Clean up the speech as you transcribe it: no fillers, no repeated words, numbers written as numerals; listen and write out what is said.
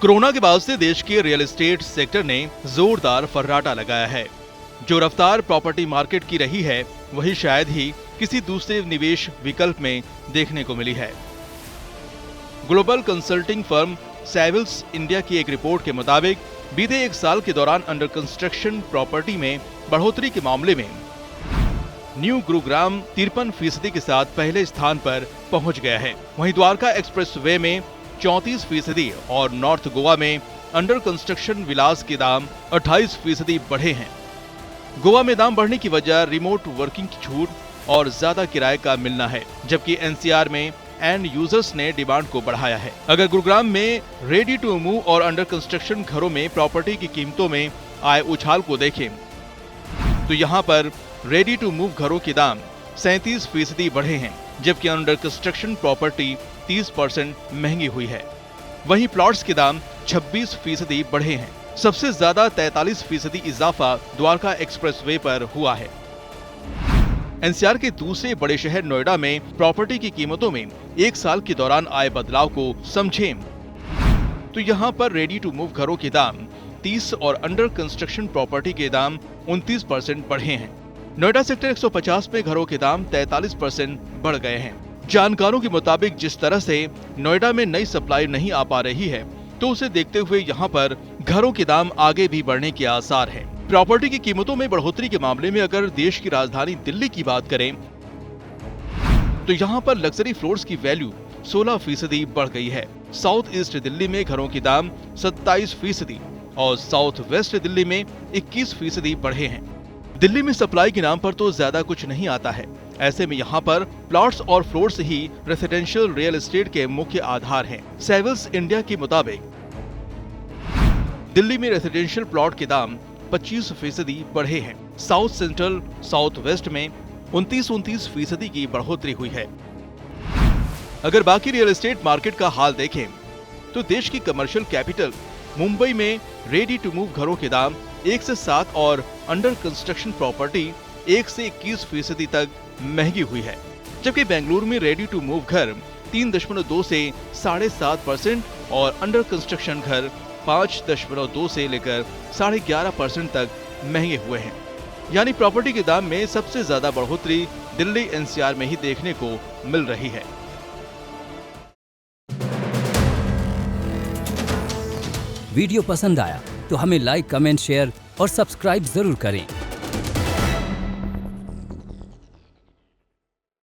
Corona के बाद से देश के रियल एस्टेट सेक्टर ने जोरदार फर्राटा लगाया है। जो रफ्तार प्रॉपर्टी मार्केट की रही है, वही शायद ही किसी दूसरे निवेश विकल्प में देखने को मिली है। Global consulting firm Savills India की एक रिपोर्ट के मुताबिक बीते एक साल के दौरान अंडर कंस्ट्रक्शन प्रॉपर्टी में बढ़ोतरी के मामले में न्यू गुरुग्राम 53% के साथ पहले स्थान पर पहुंच गया है। वहीं द्वारका एक्सप्रेसवे में 34% और नॉर्थ गोवा में अंडर कंस्ट्रक्शन विलास के दाम 28% बढ़े हैं। गोवा में दाम बढ़ने की वजह रिमोट वर्किंग की छूट और ज्यादा किराए का मिलना है, जबकि एनसीआर में एंड यूजर्स ने डिमांड को बढ़ाया है। अगर गुरुग्राम में रेडी टू मूव और अंडर कंस्ट्रक्शन घरों में प्रॉपर्टी की कीमतों में आए उछाल को देखें तो यहाँ पर रेडी टू मूव घरों के दाम 37% बढ़े हैं, जबकि अंडर कंस्ट्रक्शन प्रॉपर्टी 30% महंगी हुई है। वहीं प्लॉट्स के दाम 26% बढ़े हैं। सबसे ज्यादा 43% इजाफा द्वारका एक्सप्रेसवे पर हुआ है। एनसीआर के दूसरे बड़े शहर नोएडा में प्रॉपर्टी की कीमतों में एक साल के दौरान आए बदलाव को समझें तो यहाँ पर रेडी टू मूव घरों के दाम 30 और अंडर कंस्ट्रक्शन प्रॉपर्टी के दाम 29% बढ़े हैं। नोएडा सेक्टर 150 में घरों के दाम 43% बढ़ गए हैं। जानकारों के मुताबिक जिस तरह से नोएडा में नई सप्लाई नहीं आ पा रही है, तो उसे देखते हुए यहाँ पर घरों के दाम आगे भी बढ़ने के आसार हैं। प्रॉपर्टी की कीमतों में बढ़ोतरी के मामले में अगर देश की राजधानी दिल्ली की बात करें तो यहाँ पर लग्जरी फ्लोर्स की वैल्यू 16% बढ़ गई है। साउथ ईस्ट दिल्ली में घरों के दाम 27% और साउथ वेस्ट दिल्ली में 21% बढ़े हैं। दिल्ली में सप्लाई के नाम पर तो ज्यादा कुछ नहीं आता है। ऐसे में यहाँ पर प्लॉट्स और फ्लोर्स ही रेसिडेंशियल रियल एस्टेट के मुख्य आधार हैं। सैविल्स इंडिया के मुताबिक दिल्ली में रेसिडेंशियल प्लॉट के दाम 25% बढ़े हैं। साउथ सेंट्रल साउथ वेस्ट में 29% की बढ़ोतरी हुई है। अगर बाकी रियल एस्टेट मार्केट का हाल देखें तो देश की कमर्शियल कैपिटल मुंबई में रेडी टू मूव घरों के दाम 1 से 7 और अंडर कंस्ट्रक्शन प्रॉपर्टी 1 से 21% तक महंगी हुई है, जबकि बेंगलुरु में रेडी टू मूव घर 3.2 से 7.5% और अंडर कंस्ट्रक्शन घर 5.2 से लेकर 11.5% तक महंगे हुए हैं। यानी प्रॉपर्टी के दाम में सबसे ज्यादा बढ़ोतरी दिल्ली एनसीआर में ही देखने को मिल रही है। वीडियो पसंद आया तो हमें लाइक, कमेंट, शेयर और सब्सक्राइब जरूर करें।